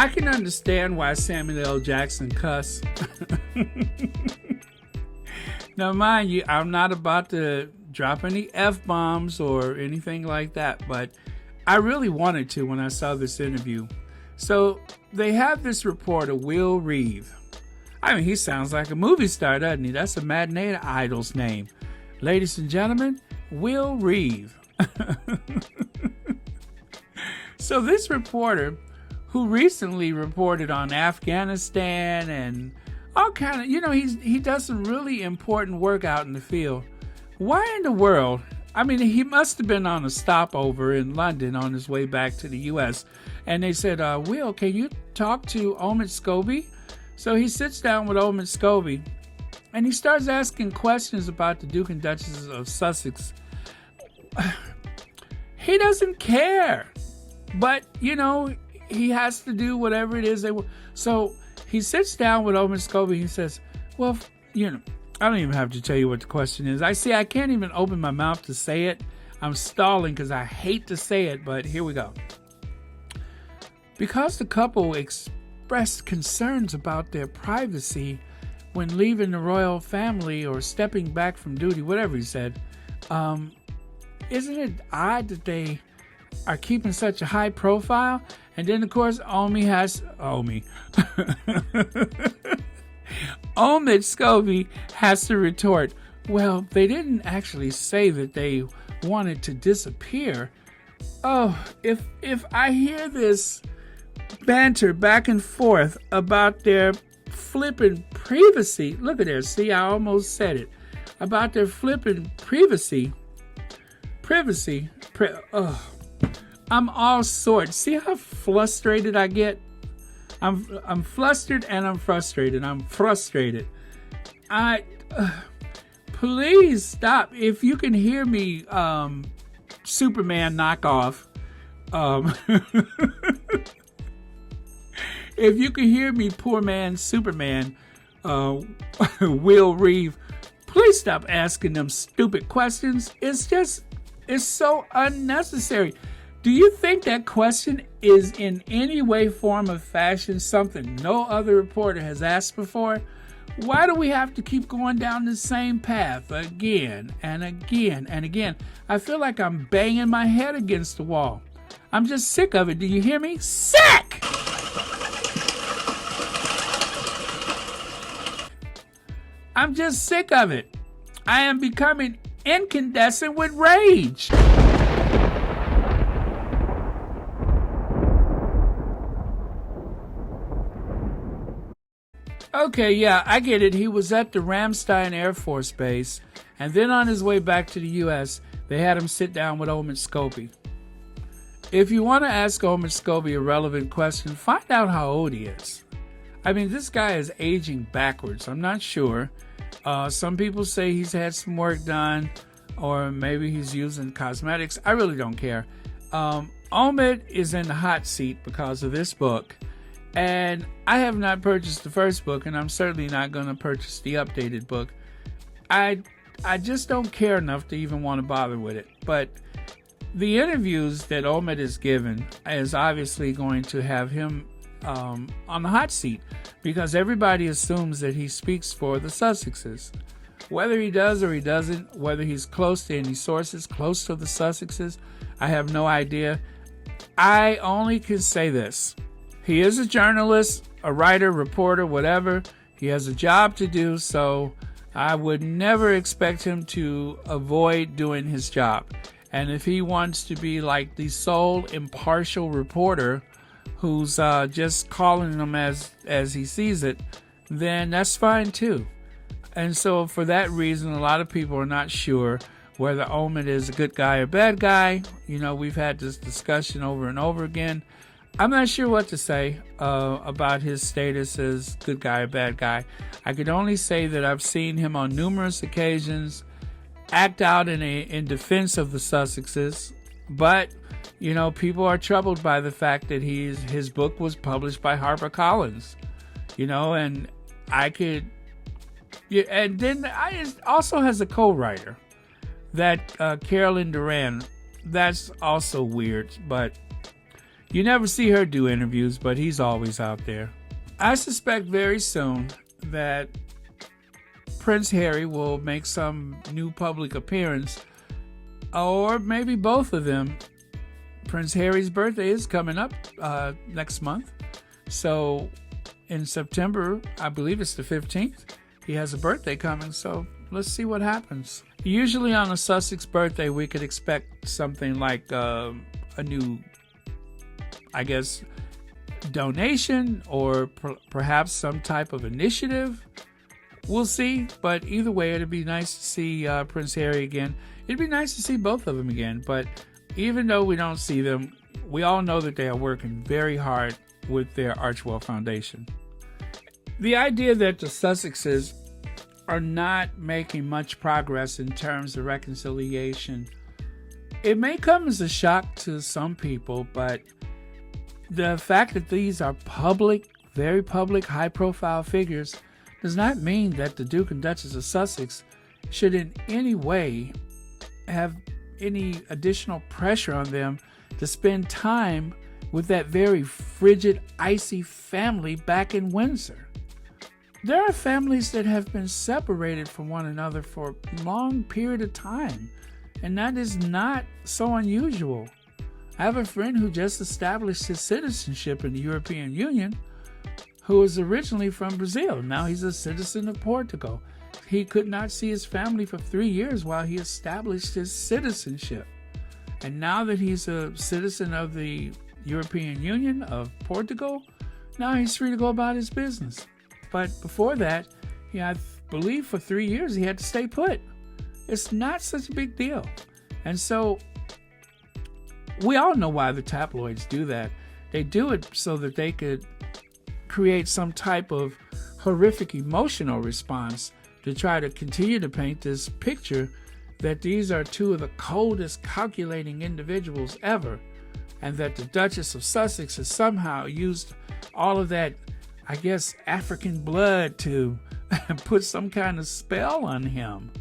I can understand why Samuel L. Jackson cuss. Now, mind you, I'm not about to drop any F-bombs or anything like that, but I really wanted to when I saw this interview. So they have this reporter, Will Reeve. I mean, he sounds like a movie star, doesn't he? That's a matinee idol's name. Ladies and gentlemen, Will Reeve. So this reporter, who recently reported on Afghanistan and all kind of, he does some really important work out in the field. Why in the world? I mean, he must have been on a stopover in London on his way back to the U.S. And they said, Will, can you talk to Omid Scobie? So he sits down with Omid Scobie and he starts asking questions about the Duke and Duchess of Sussex. He doesn't care. But, he has to do whatever it is they want. So he sits down with Omid Scobie. He says, well, I don't even have to tell you what the question is. I can't even open my mouth to say it. I'm stalling because I hate to say it, but here we go. Because the couple expressed concerns about their privacy when leaving the royal family or stepping back from duty, whatever he said, isn't it odd that they are keeping such a high profile? And then, of course, Omid Scobie has to retort, well, they didn't actually say that they wanted to disappear. Oh, if I hear this banter back and forth about their flipping privacy, look at there, see, I almost said it, about their flipping privacy, I'm all sorts. See how frustrated I get? I'm flustered and I'm frustrated. I'm frustrated. Please stop. If you can hear me, Superman knockoff. If you can hear me, poor man Superman, Will Reeve, please stop asking them stupid questions. It's so unnecessary. Do you think that question is in any way, form, or fashion something no other reporter has asked before? Why do we have to keep going down the same path again and again and again? I feel like I'm banging my head against the wall. I'm just sick of it. Do you hear me? Sick! I'm just sick of it. I am becoming incandescent with rage. Okay, yeah, I get it. He was at the Ramstein Air Force Base, and then on his way back to the U.S., they had him sit down with Omid Scobie. If you want to ask Omid Scobie a relevant question, find out how old he is. I mean, this guy is aging backwards. I'm not sure. Some people say he's had some work done, or maybe he's using cosmetics. I really don't care. Omid is in the hot seat because of this book. And I have not purchased the first book, and I'm certainly not going to purchase the updated book. I just don't care enough to even want to bother with it. But the interviews that Omid has given is obviously going to have him on the hot seat, because everybody assumes that he speaks for the Sussexes. Whether he does or he doesn't, whether he's close to any sources, close to the Sussexes, I have no idea. I only can say this. He is a journalist, a writer, reporter, whatever. He has a job to do, so I would never expect him to avoid doing his job. And if he wants to be like the sole impartial reporter who's just calling them as he sees it, then that's fine too. And so for that reason, a lot of people are not sure whether Omid is a good guy or bad guy. We've had this discussion over and over again. I'm not sure what to say about his status as good guy or bad guy. I could only say that I've seen him on numerous occasions act out in defense of the Sussexes. But, people are troubled by the fact that his book was published by HarperCollins. And I could... Yeah, and then I also has a co-writer, that Carolyn Duran. That's also weird, but... You never see her do interviews, but he's always out there. I suspect very soon that Prince Harry will make some new public appearance, or maybe both of them. Prince Harry's birthday is coming up next month. So in September, I believe it's the 15th, he has a birthday coming. So let's see what happens. Usually on a Sussex birthday, we could expect something like a new, I guess, donation or perhaps some type of initiative. We'll see, but either way, it'd be nice to see Prince Harry again. It'd be nice to see both of them again, but even though we don't see them, we all know that they are working very hard with their Archwell Foundation. The idea that the Sussexes are not making much progress in terms of reconciliation, it may come as a shock to some people, but the fact that these are public, very public, high-profile figures does not mean that the Duke and Duchess of Sussex should in any way have any additional pressure on them to spend time with that very frigid, icy family back in Windsor. There are families that have been separated from one another for a long period of time, and that is not so unusual. I have a friend who just established his citizenship in the European Union, who was originally from Brazil. Now he's a citizen of Portugal. He could not see his family for 3 years while he established his citizenship. And now that he's a citizen of the European Union, of Portugal, now he's free to go about his business. But before that, I believe for 3 years he had to stay put. It's not such a big deal. And so we all know why the tabloids do that. They do it so that they could create some type of horrific emotional response to try to continue to paint this picture that these are two of the coldest, calculating individuals ever, and that the Duchess of Sussex has somehow used all of that, I guess, African blood to put some kind of spell on him.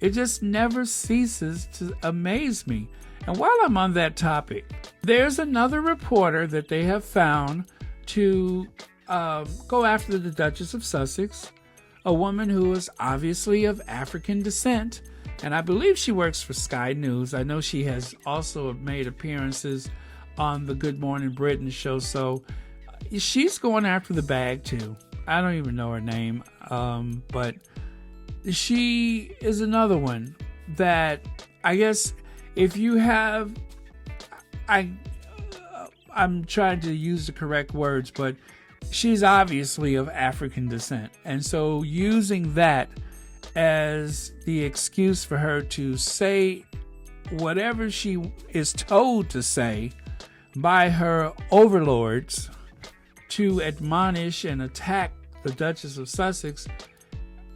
It just never ceases to amaze me. And while I'm on that topic, there's another reporter that they have found to go after the Duchess of Sussex, a woman who is obviously of African descent, and I believe she works for Sky News. I know she has also made appearances on the Good Morning Britain show, so she's going after the bag too. I don't even know her name, but she is another one that I guess if you have, I'm trying to use the correct words, but she's obviously of African descent. And so using that as the excuse for her to say whatever she is told to say by her overlords to admonish and attack the Duchess of Sussex.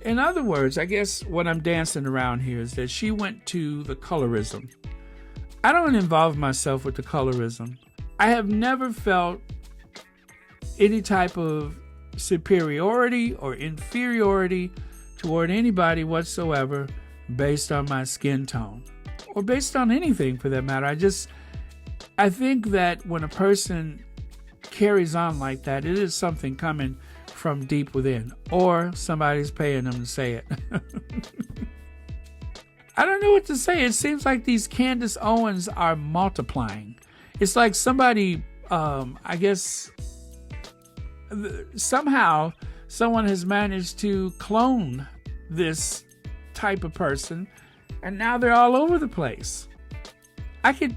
In other words, I guess what I'm dancing around here is that she went to the colorism. I don't involve myself with the colorism. I have never felt any type of superiority or inferiority toward anybody whatsoever based on my skin tone or based on anything for that matter. I think that when a person carries on like that, it is something coming from deep within, or somebody's paying them to say it. I don't know what to say. It seems like these Candace Owens are multiplying. It's like somebody, I guess, somehow someone has managed to clone this type of person, and now they're all over the place. I can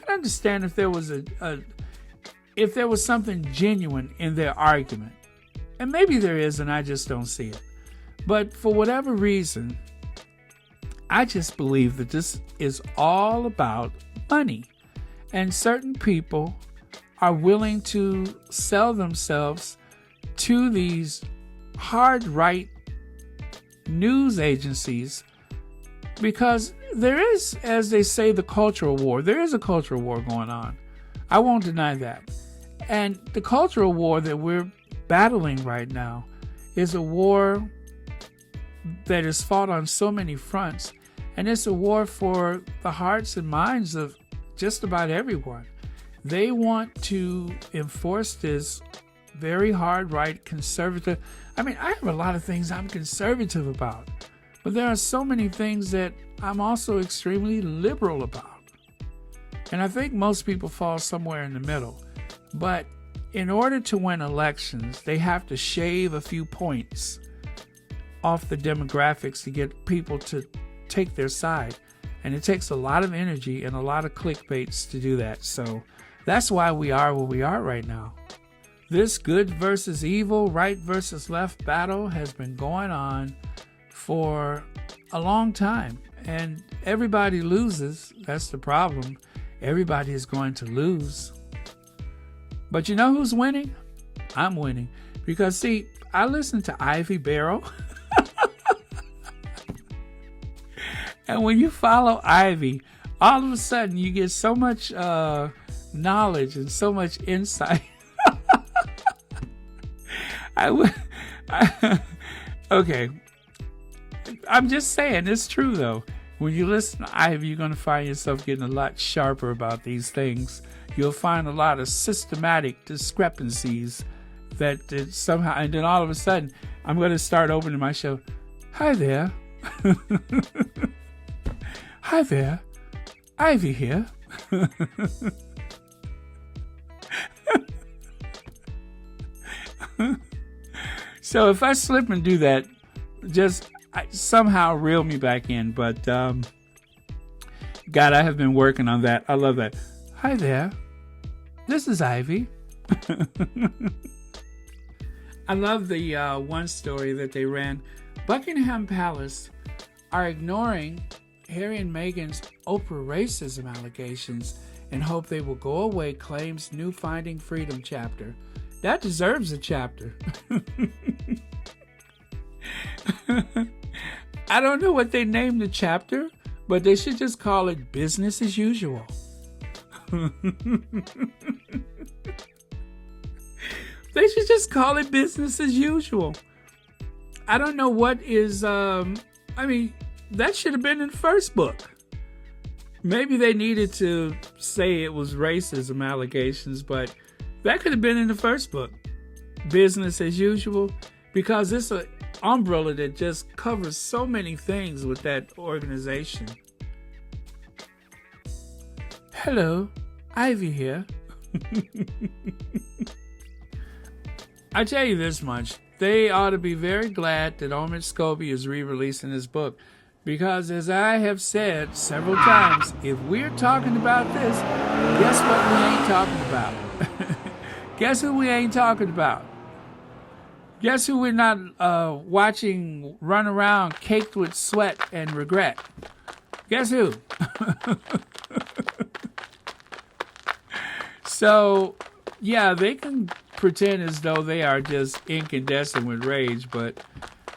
understand if there was if there was something genuine in their argument, and maybe there is, and I just don't see it. But for whatever reason, I just believe that this is all about money, and certain people are willing to sell themselves to these hard right news agencies because there is, as they say, the cultural war. There is a cultural war going on. I won't deny that. And the cultural war that we're battling right now is a war that is fought on so many fronts. And it's a war for the hearts and minds of just about everyone. They want to enforce this very hard right conservative. I mean, I have a lot of things I'm conservative about, but there are so many things that I'm also extremely liberal about. And I think most people fall somewhere in the middle. But in order to win elections, they have to shave a few points off the demographics to get people to take their side. And it takes a lot of energy and a lot of clickbaits to do that. So that's why we are where we are right now. This good versus evil, right versus left battle has been going on for a long time. And everybody loses. That's the problem. Everybody is going to lose. But you know who's winning? I'm winning. Because, see, I listen to Ivy Barrow. And when you follow Ivy, all of a sudden you get so much knowledge and so much insight. Okay. I'm just saying, it's true though. When you listen to Ivy, you're going to find yourself getting a lot sharper about these things. You'll find a lot of systematic discrepancies that somehow, and then all of a sudden, I'm going to start opening my show. Hi there. Hi there. Ivy here. So if I slip and do that, just somehow reel me back in. But God, I have been working on that. I love that. Hi there. This is Ivy. I love the one story that they ran. Buckingham Palace are ignoring Harry and Meghan's Oprah racism allegations and hope they will go away, claims new Finding Freedom chapter. That deserves a chapter. I don't know what they named the chapter, but they should just call it business as usual. They should just call it business as usual. I don't know what is, that should have been in the first book. Maybe they needed to say it was racism allegations, but that could have been in the first book. Business as usual, because it's an umbrella that just covers so many things with that organization. Hello, Ivy here. I tell you this much, they ought to be very glad that Omid Scobie is re-releasing his book. Because as I have said several times, if we're talking about this, guess what we ain't talking about? Guess who we ain't talking about? Guess who we're not watching run around caked with sweat and regret? Guess who? So, yeah, they can pretend as though they are just incandescent with rage, but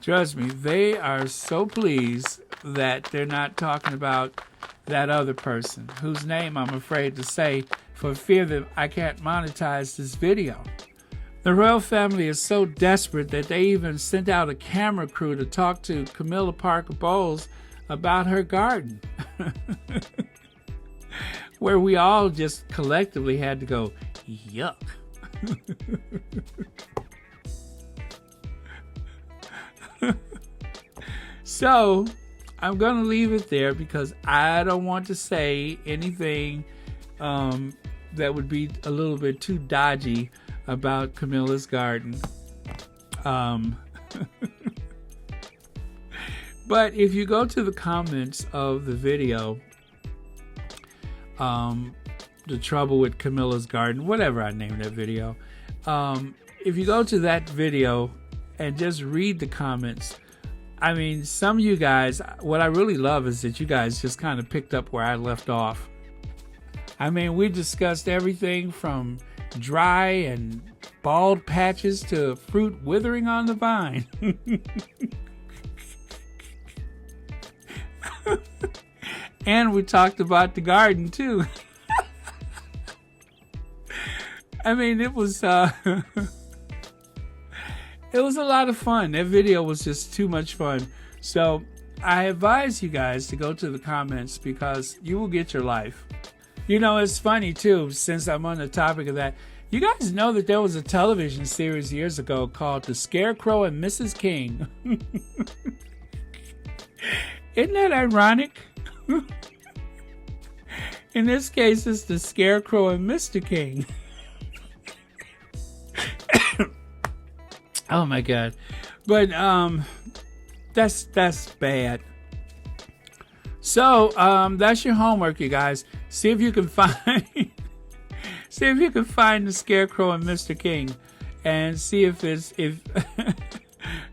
trust me, they are so pleased that they're not talking about that other person, whose name I'm afraid to say for fear that I can't monetize this video. The royal family is so desperate that they even sent out a camera crew to talk to Camilla Parker Bowles about her garden. Where we all just collectively had to go, yuck. So, I'm going to leave it there because I don't want to say anything that would be a little bit too dodgy about Camilla's garden. But if you go to the comments of the video, The Trouble with Camilla's Garden, whatever I named that video, if you go to that video and just read the comments, I mean, some of you guys, what I really love is that you guys just kind of picked up where I left off. I mean, we discussed everything from dry and bald patches to fruit withering on the vine. And we talked about the garden too. I mean, it was it was a lot of fun. That video was just too much fun. So I advise you guys to go to the comments because you will get your life. You know, it's funny too, since I'm on the topic of that. You guys know that there was a television series years ago called The Scarecrow and Mrs. King. Isn't that ironic? In this case, it's The Scarecrow and Mr. King. Oh my God. But that's bad. So that's your homework, you guys. See if you can find the Scarecrow and Mr. King, and see if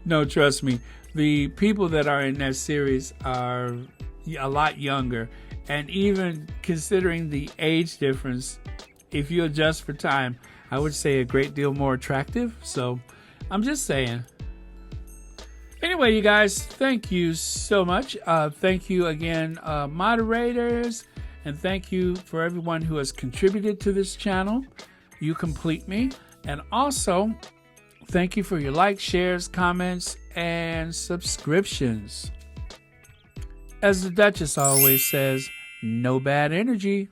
no, trust me, the people that are in that series are a lot younger, and even considering the age difference, if you adjust for time, I would say a great deal more attractive. So I'm just saying. Anyway, you guys, thank you so much. Thank you again, moderators, and thank you for everyone who has contributed to this channel. You complete me. And also, thank you for your likes, shares, comments, and subscriptions. As the Duchess always says, no bad energy.